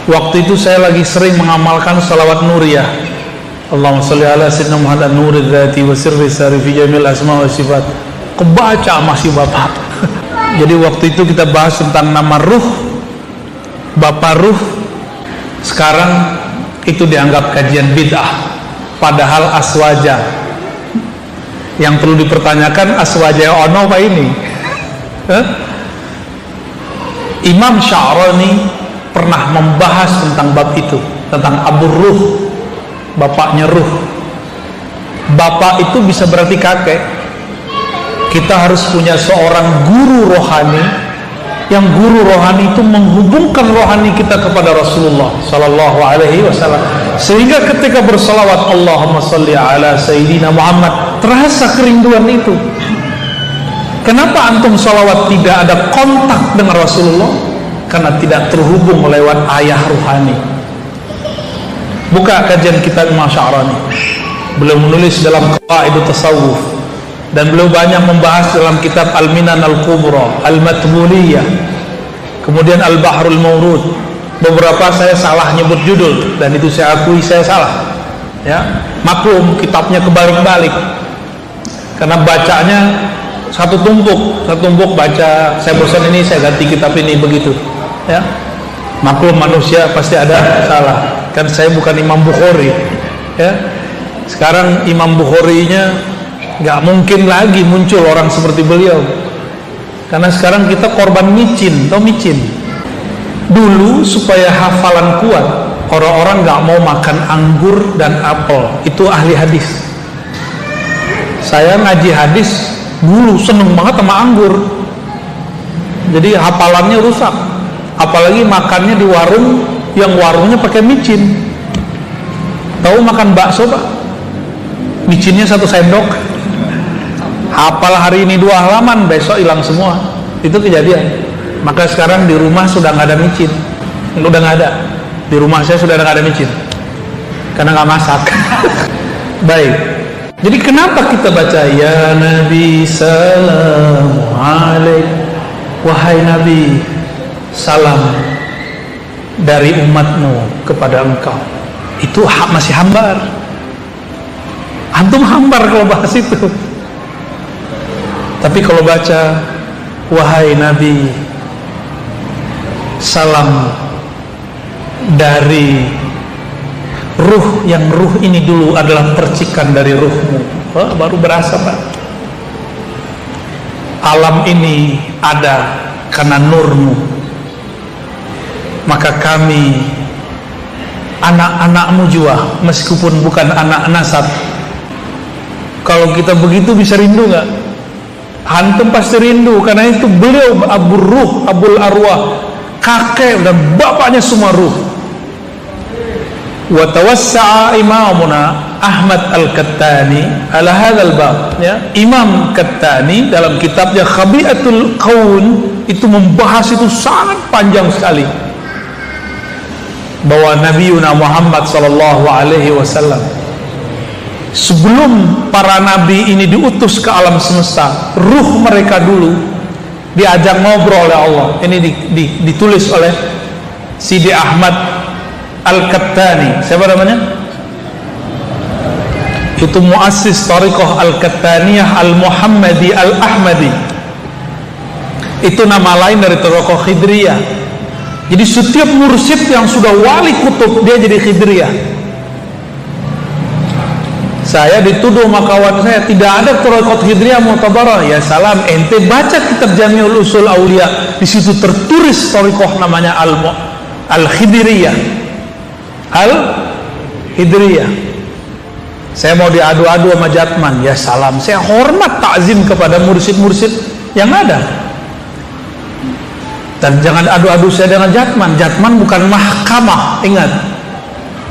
Waktu itu saya lagi sering mengamalkan salawat nuriyah. Allahumma sholli ala sayyidina Muhammad nuril dzati wa sirri sari fi jamil asma wa sifat. Kebaca masih Bapak. Jadi waktu itu kita bahas tentang nama ruh, Bapak ruh. Sekarang itu dianggap kajian bid'ah, padahal aswaja. Yang perlu dipertanyakan, aswaja ono apa ini? Imam Sya'rani pernah membahas tentang bab itu, tentang abur ruh, bapaknya ruh. Bapak itu bisa berarti kakek. Kita harus punya seorang guru rohani, yang guru rohani itu menghubungkan rohani kita kepada Rasulullah Sallallahu Alaihi Wasallam, sehingga ketika bersalawat Allahumma sholli ala Sayyidina Muhammad, terasa kerinduan itu. Kenapa antum salawat tidak ada kontak dengan Rasulullah? Karena tidak terhubung lewat ayah rohani. Buka kajian kitab Imam Sya'rani. Beliau menulis dalam Qawaidut Tasawuf, dan beliau banyak membahas dalam kitab Al-Minan Al-Kubra, Al-Matbuliyah, kemudian Al-Bahrul Mawrud. Beberapa saya salah nyebut judul, dan itu saya akui saya salah, ya. Maklum kitabnya kebalik-balik, karena bacanya satu tumpuk baca. Saya bosan ini, saya ganti kitab ini, begitu, ya. Maklum manusia pasti ada salah, kan saya bukan Imam Bukhari, ya. Sekarang Imam Bukharinya nggak mungkin lagi muncul orang seperti beliau, karena sekarang kita korban micin. Tau micin? Dulu supaya hafalan kuat, orang-orang nggak mau makan anggur dan apel. Itu ahli hadis. Saya ngaji hadis dulu seneng banget sama anggur, jadi hafalannya rusak. Apalagi makannya di warung yang warungnya pakai micin. Tahu makan bakso Pak? Micinnya 1 sendok. Hafal hari ini 2 halaman, besok hilang semua. Itu kejadian. Maka sekarang di rumah sudah nggak ada micin. Udah nggak ada. Di rumah saya sudah nggak ada micin, karena nggak masak. Baik. Jadi kenapa kita baca ya Nabi salam alaik, wahai Nabi, salam dari umatmu kepada engkau. Itu masih hambar. Antum hambar kalau bahas itu. Tapi kalau baca wahai Nabi, salam dari ruh, yang ruh ini dulu adalah percikan dari ruhmu. Oh, baru berasa Pak. Alam ini ada karena nurmu. Maka kami anak-anakmu juga, meskipun bukan anak nasab. Kalau kita begitu bisa rindu nggak? Antum pasti rindu, karena itu beliau abur ruh, abul arwah, kakek dan bapaknya semua ruh. Wa tawassa'a imamuna Ahmad Al-Kattani ala hadzal bab, ya. Imam Kattani dalam kitabnya Khabi'atul Qaun itu membahas itu sangat panjang sekali, bahwa Nabiuna Muhammad sallallahu alaihi wasallam sebelum para nabi ini diutus ke alam semesta, ruh mereka dulu diajak ngobrol oleh Allah. Ini ditulis oleh Sidi Ahmad Al-Kattani. Siapa namanya? Itu muassis Tariqah Al-Kattaniyah Al-Muhammadi Al-Ahmadi. Itu nama lain dari Tariqah Khidriyah. Jadi setiap mursyid yang sudah wali kutub, dia jadi Khidriyah. Saya dituduh sama kawan saya, tidak ada Tariqah Khidriyah Mu'tabarah. Ya salam, ente baca kitab Jami'ul Usul Aulia, di situ tertulis Tariqah namanya Al-Khidriyah. Al-Khidriyah. Saya mau diadu-adu sama Jatman. Ya salam, saya hormat takzim kepada mursyid-mursyid yang ada. Dan jangan adu-adu saya dengan Jatman. Jatman bukan mahkamah, ingat,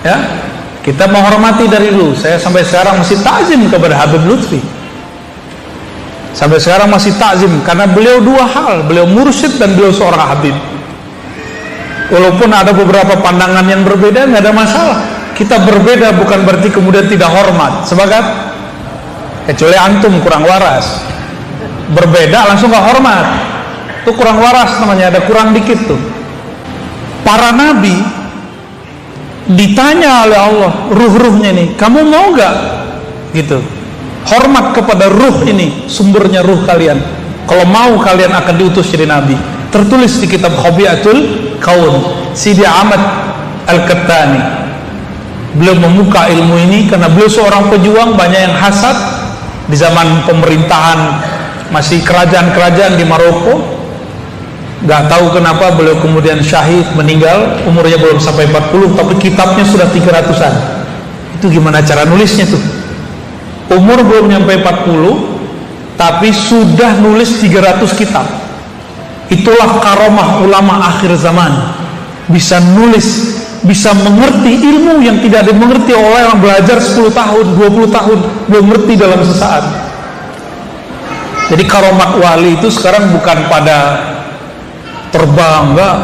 ya. Kita menghormati dari dulu. Saya sampai sekarang masih takzim kepada Habib Lutfi. Sampai sekarang masih takzim, karena beliau 2 hal, beliau mursyid dan beliau seorang habib. Walaupun ada beberapa pandangan yang berbeda, nggak ada masalah. Kita berbeda bukan berarti kemudian tidak hormat. Sebagai kecuali antum kurang waras, berbeda langsung nggak hormat. Itu kurang waras namanya, ada kurang dikit tuh. Para nabi ditanya oleh Allah, ruh-ruhnya ini, kamu mau gak? Gitu, hormat kepada ruh ini, sumbernya ruh kalian. Kalau mau kalian akan diutus jadi nabi. Tertulis di kitab Khabiatul Kaun, Sidi Ahmad Al-Qattani. Beliau membuka ilmu ini karena beliau seorang pejuang. Banyak yang hasad di zaman pemerintahan masih kerajaan-kerajaan di Maroko. Gak tahu kenapa beliau kemudian syahid, meninggal, umurnya belum sampai 40, tapi kitabnya sudah 300-an. Itu gimana cara nulisnya tuh? Umur belum sampai 40, tapi sudah nulis 300 kitab. Itulah karomah ulama akhir zaman. Bisa nulis, bisa mengerti ilmu yang tidak dimengerti oleh orang belajar 10 tahun, 20 tahun, belum mengerti dalam sesaat. Jadi karomat wali itu sekarang bukan pada terbang, enggak,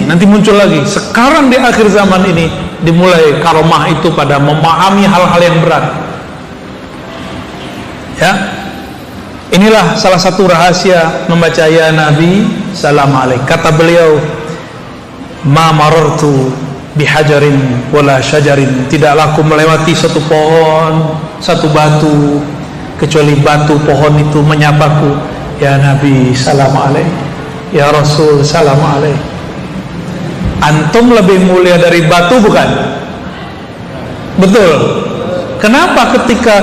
nanti muncul lagi. Sekarang di akhir zaman ini dimulai karomah itu pada memahami hal-hal yang berat. Ya, inilah salah satu rahasia membaca ya Nabi salam alaik. Kata beliau, ma marartu bihajarin wala syajarin, tidaklah aku melewati satu pohon, satu batu, kecuali batu pohon itu menyapaku, ya Nabi salam alaik, ya Rasul salam alaik. Antum lebih mulia dari batu bukan? Betul. Kenapa? Ketika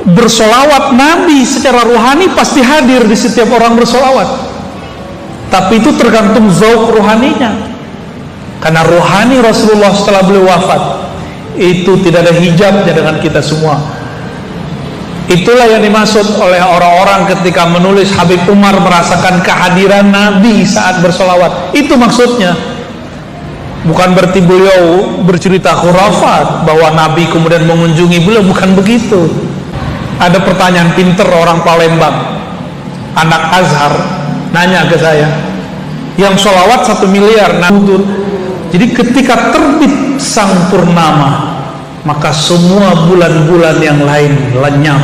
bersolawat, Nabi secara rohani pasti hadir di setiap orang bersolawat, tapi itu tergantung zauq rohaninya. Karena rohani Rasulullah setelah beliau wafat itu tidak ada hijabnya dengan kita semua. Itulah yang dimaksud oleh orang-orang ketika menulis Habib Umar merasakan kehadiran Nabi saat bersolawat. Itu maksudnya. Bukan berarti beliau bercerita khurafat bahwa Nabi kemudian mengunjungi beliau, bukan begitu. Ada pertanyaan pinter orang Palembang, anak Azhar, nanya ke saya, yang sholawat 1 miliar. Jadi ketika terbit sang purnama, maka semua bulan-bulan yang lain lenyap.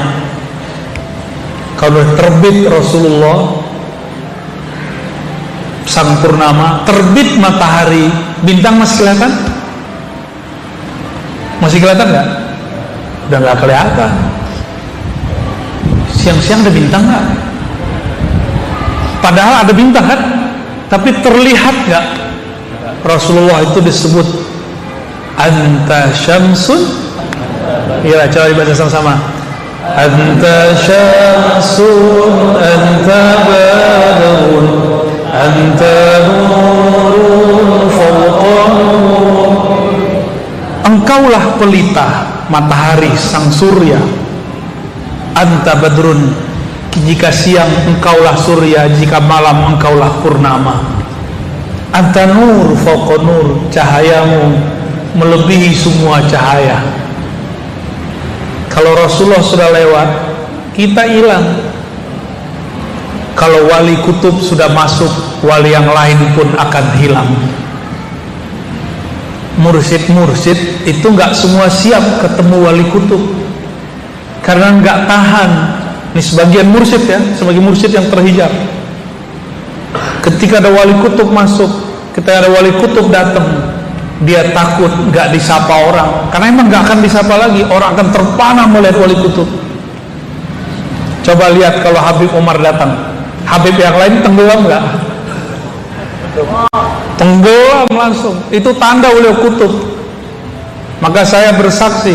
Kalau terbit Rasulullah sang purnama, terbit matahari, bintang masih kelihatan? Masih kelihatan nggak? Udah nggak kelihatan. Siang-siang ada bintang nggak? Padahal ada bintang kan, tapi terlihat nggak? Rasulullah itu disebut anta syamsun. Iya, coba dibaca sama-sama. Anta syamsun, anta badrun, anta nurun fawqa nur. Engkaulah pelita matahari sang surya. Anta badrun, jika siang engkaulah surya, jika malam engkaulah purnama. Anta nur fawqa nur, cahayamu melebihi semua cahaya. Kalau Rasulullah sudah lewat, kita hilang. Kalau wali kutub sudah masuk, wali yang lain pun akan hilang. Mursyid-mursyid itu nggak semua siap ketemu wali kutub, karena nggak tahan. Ini sebagian mursyid ya, sebagai mursyid yang terhijab. Ketika ada wali kutub masuk, ketika ada wali kutub datang, dia takut nggak disapa orang, karena emang nggak akan disapa lagi. Orang akan terpana melihat wali kutub. Coba lihat kalau Habib Umar datang, Habib yang lain tenggelam nggak? Tenggelam langsung. Itu tanda beliau kutub. Maka saya bersaksi,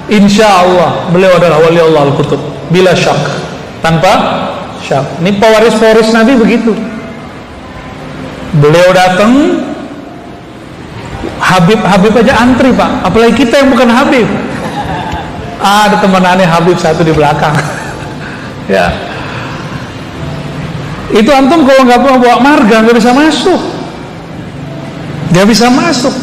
insya Allah beliau adalah wali Allah al-kutub, bila syak, tanpa syak. Ini pewaris-pewaris Nabi begitu. Beliau datang, Habib aja antri pak, apalagi kita yang bukan Habib. Ada teman aneh Habib satu di belakang. Ya, itu antum kalau nggak bawa marga nggak bisa masuk, nggak bisa masuk.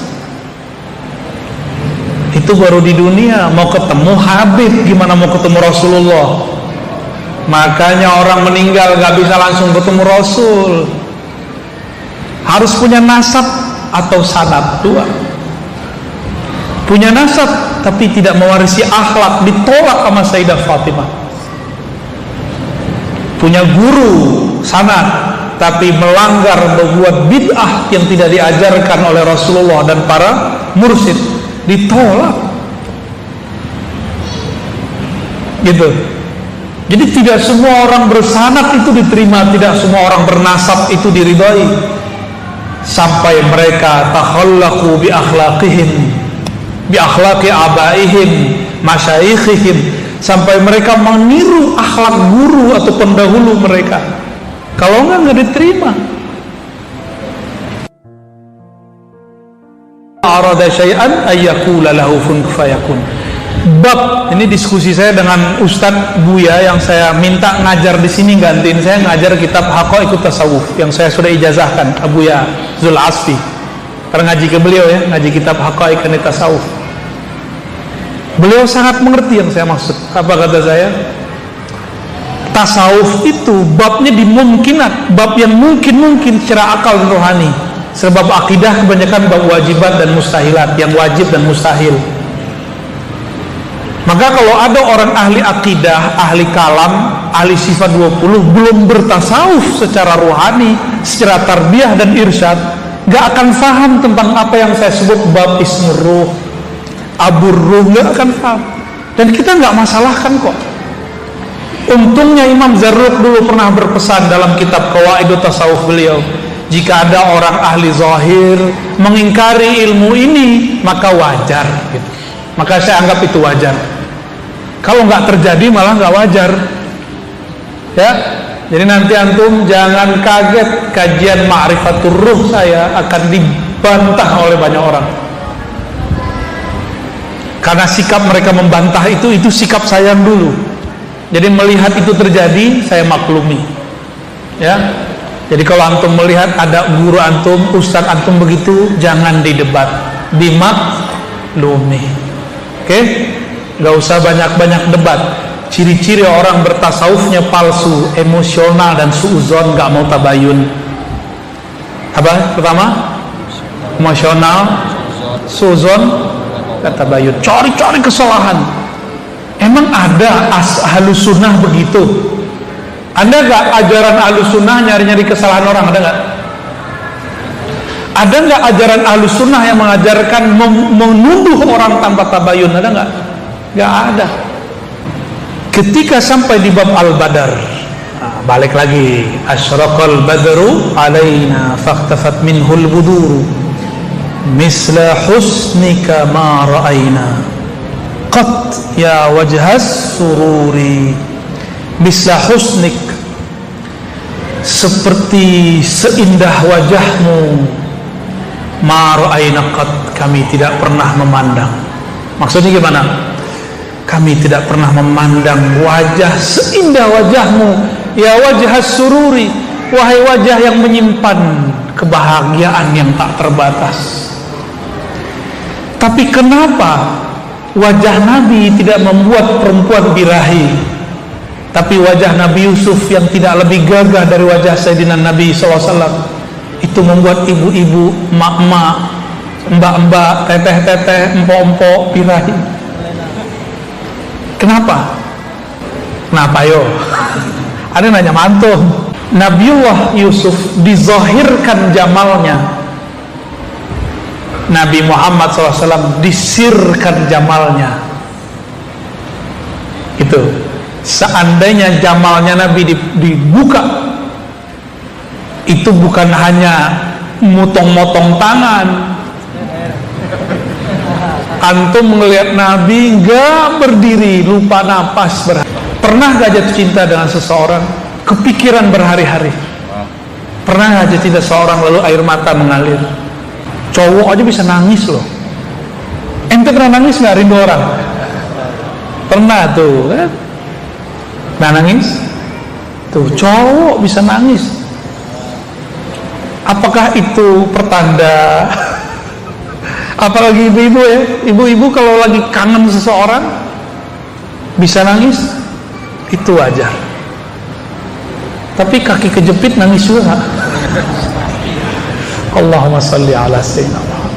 Itu baru di dunia. Mau ketemu Habib, gimana mau ketemu Rasulullah? Makanya orang meninggal nggak bisa langsung ketemu Rasul, harus punya nasab atau sanad, dua. Punya nasab tapi tidak mewarisi akhlak, ditolak sama Sayyidah Fatimah. Punya guru sanad tapi melanggar, membuat bid'ah yang tidak diajarkan oleh Rasulullah dan para mursyid, ditolak. Gitu. Jadi tidak semua orang bersanad itu diterima, tidak semua orang bernasab itu diridhai. Sampai mereka takhallaqu bi akhlaqihim, bi akhlaqi abaihim, masyayikhihim, sampai mereka meniru akhlak guru atau pendahulu mereka. Kalau enggak diterima. Arada syai'an ayyakula lahu kun fayakun. Bab ini diskusi saya dengan Ustadz Buya yang saya minta ngajar di sini, gantiin saya ngajar kitab Haqaiqut Tasawuf yang saya sudah ijazahkan, Abuya Zul Asfi. Karena ngaji ke beliau ya, ngaji kitab Haqaiqut Tasawuf. Beliau sangat mengerti yang saya maksud. Apa kata saya? Tasawuf itu babnya dimungkinat, bab yang mungkin secara akal dan rohani. Sebab akidah kebanyakan bab wajibat dan mustahilat, yang wajib dan mustahil. Maka kalau ada orang ahli akidah, ahli kalam, ahli sifat 20 belum bertasawuf secara rohani, secara tarbiyah dan irsyad, gak akan faham tentang apa yang saya sebut bab ismur ruh, abur ruh, gak akan faham. Dan kita gak masalahkan kok. Untungnya Imam Zarruq dulu pernah berpesan dalam kitab Qawaidut Tasawuf beliau, jika ada orang ahli zahir mengingkari ilmu ini, maka wajar gitu. Maka saya anggap itu wajar. Kalau nggak terjadi malah nggak wajar. Ya, jadi nanti antum jangan kaget kajian Ma'rifatur Ruh saya akan dibantah oleh banyak orang. Karena sikap mereka membantah itu sikap sayang dulu. Jadi melihat itu terjadi, saya maklumi. Ya. Jadi kalau antum melihat ada guru antum, ustaz antum begitu, jangan didebat, dimaklumi. Oke? Gak usah banyak-banyak debat. Ciri-ciri orang bertasawufnya palsu, emosional dan suuzon, gak mau tabayun. Apa? Pertama, emosional, suuzon, gak tabayun. Cari-cari kesalahan. Emang ada ahlus sunnah begitu? Ada gak ajaran ahlus sunnah nyari-nyari kesalahan orang? Ada gak? Ada gak ajaran ahlus sunnah yang mengajarkan menuduh orang tanpa tabayun? Ada gak? Gak ada. Ketika sampai di bab Al-Badar, balik lagi, asyraqal badru alaina fakhtafat minhul buduru misla husnika ma ra'aina qat ya wajhas sururi. Misla husnik, seperti seindah wajahmu, ma ra'aina qat, kami tidak pernah memandang. Maksudnya gimana? Kami tidak pernah memandang wajah seindah wajahmu, ya wajhas sururi, wahai wajah yang menyimpan kebahagiaan yang tak terbatas. Tapi kenapa wajah Nabi tidak membuat perempuan birahi, tapi wajah Nabi Yusuf yang tidak lebih gagah dari wajah Sayyidina Nabi SAW itu membuat ibu-ibu, mak-mak, mbak-mbak, teteh-teteh, empok-empok birahi? Kenapa? Kenapa yo? Ada nanya mantum. Nabiullah Yusuf dizahirkan jamalnya, Nabi Muhammad SAW disirkan jamalnya. Itu seandainya jamalnya Nabi dibuka, itu bukan hanya motong-motong tangan. Antum melihat Nabi gak berdiri, lupa napas. Pernah gak jatuh cinta dengan seseorang, kepikiran berhari-hari? Pernah gak jatuh cinta seseorang lalu air mata mengalir? Cowok aja bisa nangis loh. Ente pernah nangis gak rindu orang? Pernah tuh kan? Nah nangis? Tuh cowok bisa nangis. Apakah itu pertanda? Apalagi ibu-ibu ya, ibu-ibu kalau lagi kangen seseorang bisa nangis, itu wajar. Tapi kaki kejepit nangis juga. Allahumma salli ala sayyidina Muhammad.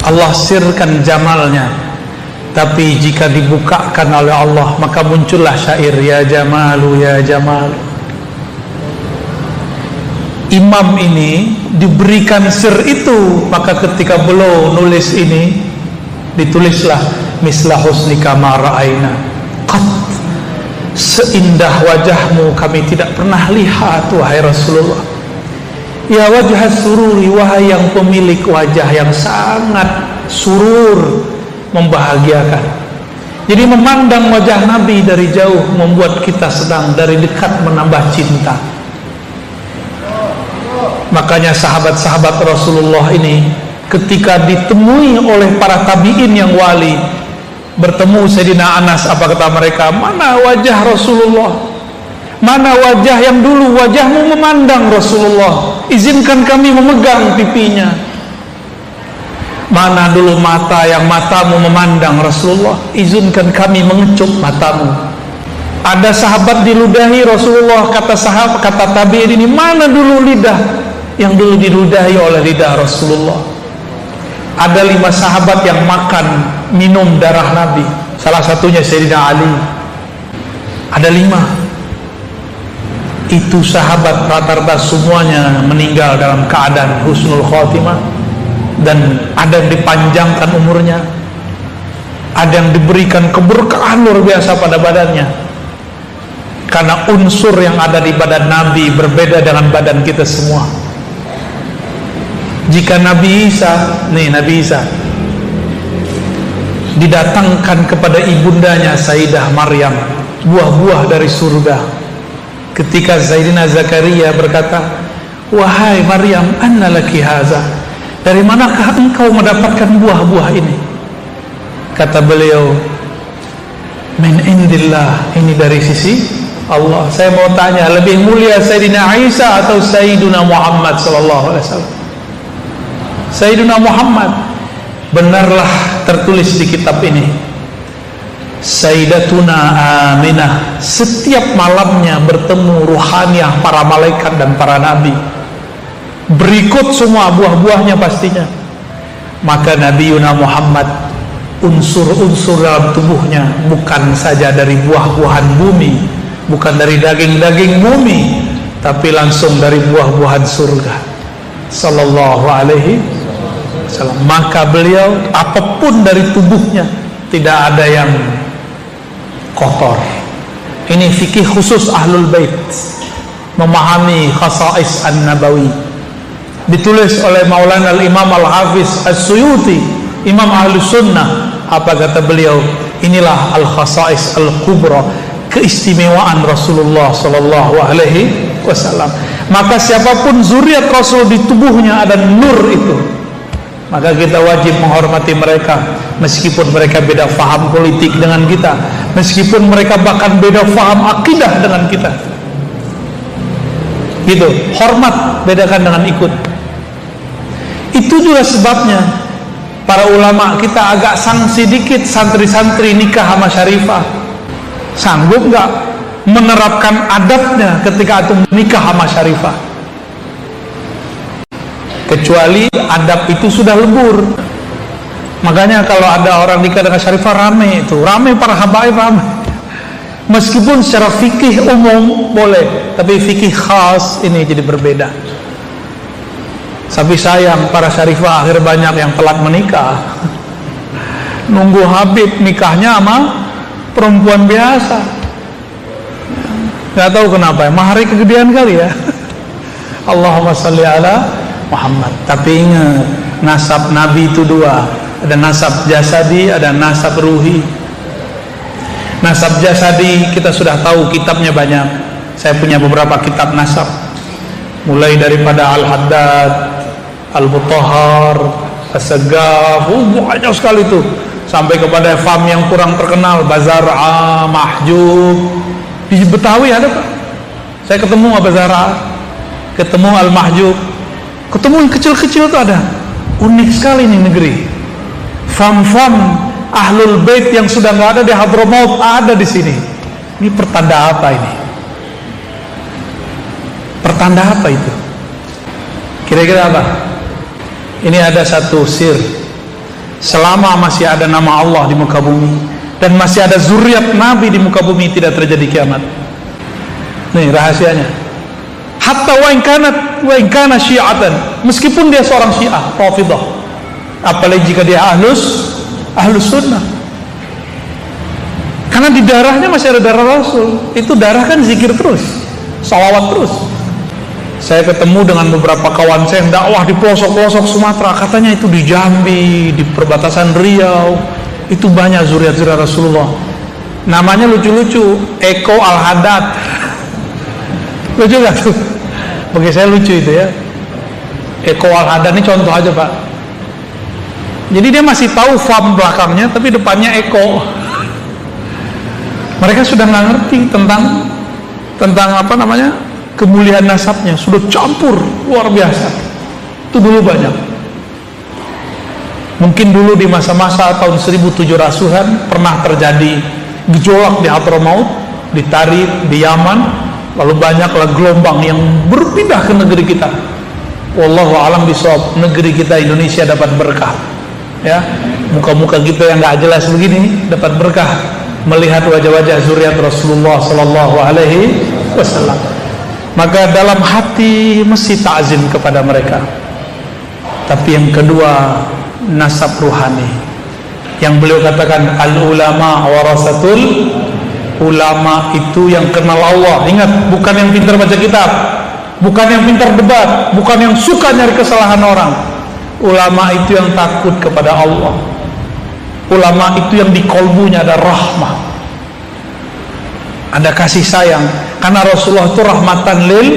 Allah sirkan jamalnya. Tapi jika dibukakan oleh Allah, maka muncullah syair, ya jamalu ya jamalu. imam ini diberikan sir itu, maka ketika beliau nulis ini, ditulislah misla husnika ma ra'aina qat, seindah wajahmu kami tidak pernah lihat wahai Rasulullah. Ya wajah sururi, wahai yang pemilik wajah yang sangat surur, membahagiakan. Jadi memandang wajah Nabi dari jauh membuat kita sedang, dari dekat menambah cinta. Makanya sahabat-sahabat Rasulullah ini ketika ditemui oleh para tabi'in yang wali, bertemu Sayyidina Anas, apa kata mereka? Mana wajah Rasulullah? Mana wajah yang dulu wajahmu memandang Rasulullah? Izinkan kami memegang pipinya. Mana dulu mata yang matamu memandang Rasulullah? Izinkan kami mengecup matamu. Ada sahabat diludahi Rasulullah, kata sahabat, kata tabi'in ini, mana dulu lidah yang dulu diludahi oleh lidah Rasulullah? Ada 5 sahabat yang makan minum darah Nabi, salah satunya Sayyidina Ali. Ada 5. Itu sahabat rata-rata semuanya meninggal dalam keadaan husnul khotimah, dan ada yang dipanjangkan umurnya, ada yang diberikan keberkahan luar biasa pada badannya, karena unsur yang ada di badan Nabi berbeda dengan badan kita semua. Jika Nabi Isa didatangkan kepada ibundanya Sayyidah Maryam buah-buah dari surga, ketika Sayyidina Zakaria berkata, wahai Maryam, anna laki haza, dari manakah engkau mendapatkan buah-buah ini? Kata beliau, min indillah, ini dari sisi Allah. Saya mau tanya, lebih mulia Sayyidina Isa atau Sayyidina Muhammad sallallahu alaihi wasallam? Sayyidina Muhammad. Benarlah tertulis di kitab ini, Sayyidatuna Aminah setiap malamnya bertemu ruhaniyah para malaikat dan para nabi, berikut semua buah-buahnya pastinya. Maka Nabi Yuna Muhammad, unsur-unsur dalam tubuhnya bukan saja dari buah-buahan bumi, bukan dari daging-daging bumi, tapi langsung dari buah-buahan surga sallallahu alaihi wasallam. Maka beliau, apapun dari tubuhnya tidak ada yang kotor. Ini fikih khusus Ahlul Bait, memahami khasais an-nabawi. Ditulis oleh Maulana al-Imam al-Hafiz as-Suyuti, Imam Ahlus Sunnah. Apa kata beliau? Inilah al-khasais al-kubra, keistimewaan Rasulullah sallallahu alaihi wasallam. Maka siapapun zuriat Rasul, di tubuhnya ada nur itu, maka kita wajib menghormati mereka, meskipun mereka beda faham politik dengan kita, meskipun mereka bahkan beda faham akidah dengan kita. Gitu, hormat bedakan dengan ikut. Itu juga sebabnya para ulama kita agak sanksi dikit santri-santri nikah sama syarifah. Sanggup nggak menerapkan adabnya ketika antum nikah sama syarifah? Kecuali adab itu sudah lebur. Makanya kalau ada orang nikah dengan syarifah, rame itu, rame para habaib, rame. Meskipun secara fikih umum boleh, tapi fikih khas ini jadi berbeda. Tapi sayang, para syarifah akhir banyak yang telat menikah. Nunggu habib nikahnya sama perempuan biasa. Gak tahu kenapa, mahari kegedean kali ya. Allahumma salli ala Muhammad. Tapi ingat, nasab Nabi itu 2, ada nasab jasadi, ada nasab ruhi. Nasab jasadi kita sudah tahu, kitabnya banyak. Saya punya beberapa kitab nasab, mulai daripada Al-Haddad, Al-Mutahhar, As-Sagaf, banyak sekali itu, sampai kepada fam yang kurang terkenal, Bazar'a, Mahjub. Di Betawi ada Pak, saya ketemu Bazar'a, ketemu Al-Mahjub, ketemu yang kecil-kecil itu ada. Unik sekali ini negeri. Fam-fam Ahlul Bait yang sudah nggak ada di Hadramaut ada di sini. Ini pertanda apa ini? Pertanda apa itu? Kira-kira apa? Ini ada satu sir. Selama masih ada nama Allah di muka bumi dan masih ada zuriat Nabi di muka bumi, tidak terjadi kiamat. Nih rahasianya. hatta wa in kana syi'atan, meskipun dia seorang Syiah Rafidhah, apalagi jika dia ahlus sunnah. Karena di darahnya masih ada darah Rasul. Itu darah kan zikir terus, salawat terus. Saya ketemu dengan beberapa kawan saya yang dakwah di pelosok-pelosok Sumatera, katanya itu di Jambi, di perbatasan Riau, itu banyak zuriat-zuriat Rasulullah. Namanya lucu-lucu, Eko Al-Haddad. Lucu gak tuh? Bagi saya lucu itu ya. Eko Al-Haddad ini contoh aja Pak. Jadi dia masih tahu fam belakangnya, tapi depannya Eko. Mereka sudah nggak ngerti tentang apa namanya, kemuliaan nasabnya, sudah campur luar biasa. Itu dulu banyak. Mungkin dulu di masa-masa tahun 1700-an pernah terjadi gejolak di Hadramaut, di Tarif, di Yaman, lalu banyaklah gelombang yang berpindah ke negeri kita. Wallahu a'lam bishawab, negeri kita Indonesia dapat berkah. Ya, muka-muka kita yang nggak jelas begini dapat berkah melihat wajah-wajah zuriat Rasulullah sallallahu alaihi wasallam. Maka dalam hati mesti ta'zim kepada mereka. Tapi yang kedua, nasab ruhani. Yang beliau katakan al-ulama warasatul, ulama itu yang kenal Allah. Ingat, bukan yang pintar baca kitab, bukan yang pintar debat, bukan yang suka nyari kesalahan orang. Ulama itu yang takut kepada Allah. Ulama itu yang di kolbunya ada rahmah, ada kasih sayang. Karena Rasulullah itu rahmatan lil,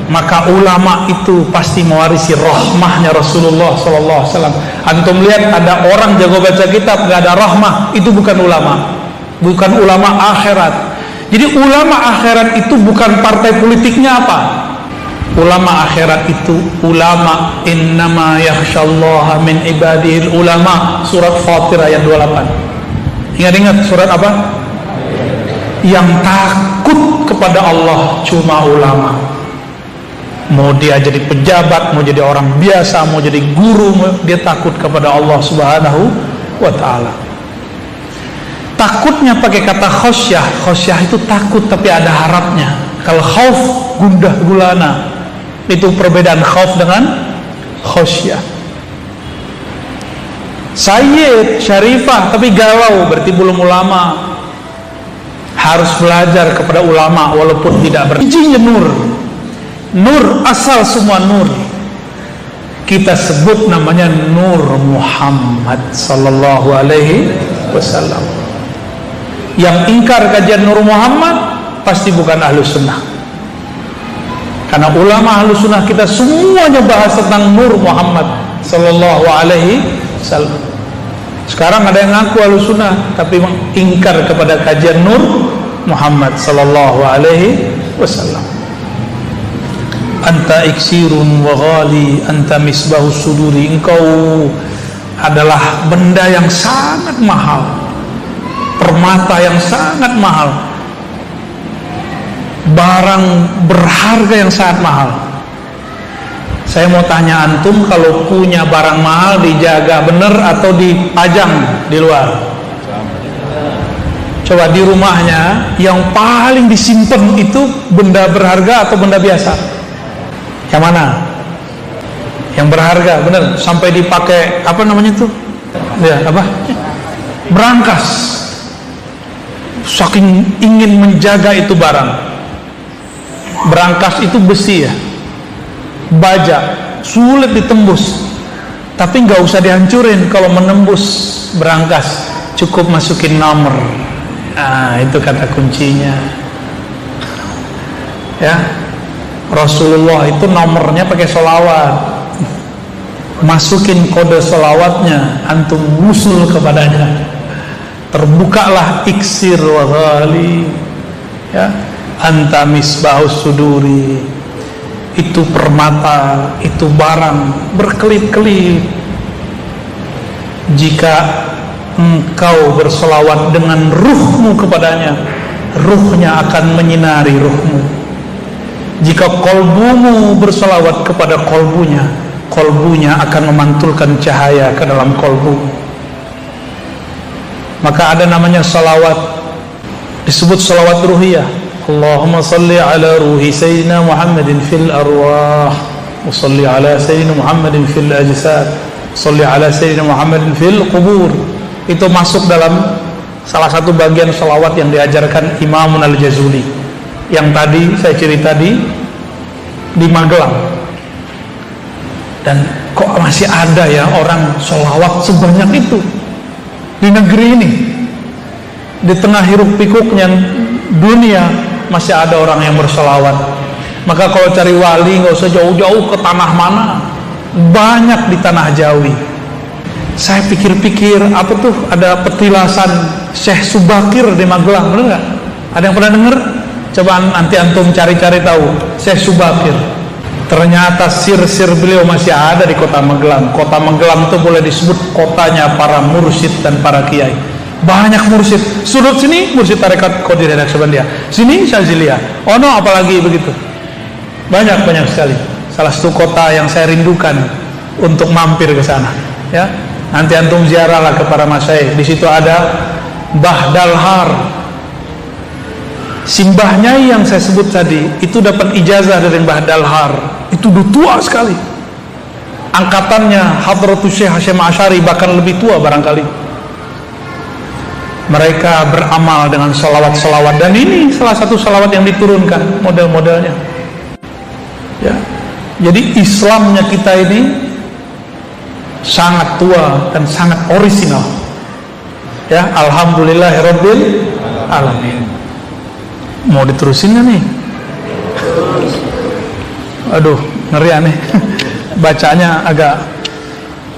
maka ulama itu pasti mewarisi rahmahnya Rasulullah sallallahu alaihi wasallam. Antum lihat ada orang jago baca kitab gak ada rahmah, itu bukan ulama, bukan ulama akhirat. Jadi ulama akhirat itu bukan partai politiknya apa. Ulama akhirat itu ulama innama yakhsyallaha min ibadihil ulama, surat Fatir ayat 28. Ingat-ingat surat apa? Yang takut kepada Allah cuma ulama. Mau dia jadi pejabat, mau jadi orang biasa, mau jadi guru, dia takut kepada Allah subhanahu wa ta'ala. Takutnya pakai kata khosyah. Khosyah itu takut tapi ada harapnya. Kalau khauf, gundah gulana. Itu perbedaan khauf dengan khosyah. Sayyid, syarifah, tapi galau, berarti belum ulama. Harus belajar kepada ulama walaupun tidak berizin. Nur, asal semua nur. Kita sebut namanya Nur Muhammad sallallahu alaihi wasallam. Yang ingkar kajian Nur Muhammad pasti bukan ahlu sunnah. Karena ulama ahlu sunnah kita semuanya bahas tentang Nur Muhammad sallallahu alaihi wasallam. Sekarang ada yang ngaku ahlu sunnah tapi ingkar kepada kajian Nur Muhammad sallallahu alaihi wasallam. Anta iksirun wa ghali, anta misbahus suduri. Engkau adalah benda yang sangat mahal, permata yang sangat mahal, barang berharga yang sangat mahal. Saya mau tanya antum, kalau punya barang mahal dijaga bener atau dipajang di luar? Coba di rumahnya yang paling disimpan itu benda berharga atau benda biasa? Yang mana? Yang berharga, bener, sampai dipakai apa namanya itu? Ya, apa? Berangkas. Saking ingin menjaga itu barang. Berangkas itu besi ya, baja, sulit ditembus. Tapi nggak usah dihancurin kalau menembus berangkas, cukup masukin nomor. Nah, itu kata kuncinya. Ya, Rasulullah itu nomornya pakai sholawat. Masukin kode sholawatnya, antum usul kepadanya, terbukalah iksir wa ghali. Ya, anta misbahus suduri. Itu permata, itu barang berkelip-kelip. Jika engkau bersolawat dengan ruhmu kepadanya, ruhnya akan menyinari ruhmu. Jika kolbumu bersolawat kepada kolbunya, kolbunya akan memantulkan cahaya ke dalam kolbu. Maka ada namanya salawat, disebut salawat ruhiyah. Allahumma salli ala ruhi sayyidina Muhammadin fil arwah, wa salli ala sayyidina Muhammadin fil ajsad, salli ala sayyidina Muhammadin fil qubur. Itu masuk dalam salah satu bagian salawat yang diajarkan Imam Al-Jazuli yang tadi saya cerita di Magelang. Dan kok masih ada ya orang salawat sebanyak itu di negeri ini, di tengah hiruk pikuknya dunia masih ada orang yang bersalawat. Maka kalau cari wali nggak usah jauh-jauh ke tanah mana, banyak di tanah Jawi. Saya pikir-pikir, apa tuh, ada petilasan Syekh Subakir di Magelang, bener nggak? Ada yang pernah dengar? Coba nanti antum cari-cari tahu Syekh Subakir. Ternyata sir-sir beliau masih ada di kota Magelang. Kota Magelang itu boleh disebut kotanya para mursyid dan para kiai. Banyak mursyid. Sudut sini mursyid tarekat Qadiriyah Naqsabandiyah, sini Syaziliyah, ono apalagi begitu. Banyak sekali. Salah satu kota yang saya rindukan untuk mampir ke sana. Ya, nanti antum ziarahlah ke para masyayikh. Di situ ada Mbah Dalhar. Simbahnya yang saya sebut tadi itu dapat ijazah dari Mbah Dalhar. Itu udah tua sekali. Angkatannya Hadratus Syekh Hasyim Asy'ari, bahkan lebih tua barangkali. Mereka beramal dengan salawat-salawat, dan ini salah satu salawat yang diturunkan model-modelnya. Ya, jadi Islamnya kita ini sangat tua dan sangat orisinal. Ya, alhamdulillahirabbil alamin. Mau diterusin nggak nih? Aduh, ngeri aneh. Bacanya agak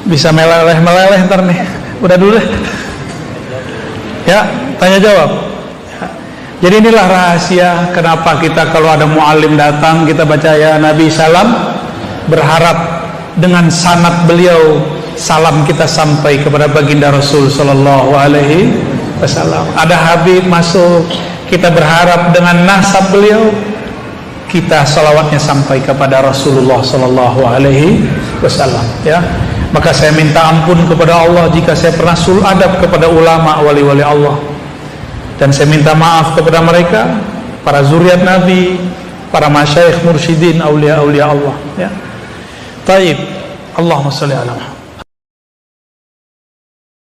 bisa meleleh ntar nih. Udah dulu deh. Ya, tanya jawab. Ya. Jadi inilah rahasia kenapa kita kalau ada muallim datang kita baca ya Nabi salam, berharap dengan sanad beliau salam kita sampai kepada baginda Rasul sallallahu alaihi wasallam. Ada Habib masuk, kita berharap dengan nasab beliau kita salawatnya sampai kepada Rasulullah sallallahu alaihi wasallam, ya. Maka saya minta ampun kepada Allah jika saya pernah sul adab kepada ulama wali-wali Allah, dan saya minta maaf kepada mereka, para zuriat Nabi, para masyayikh mursyidin, aulia-aulia Allah, ya. Taib, Allahumma sholli ala Muhammad.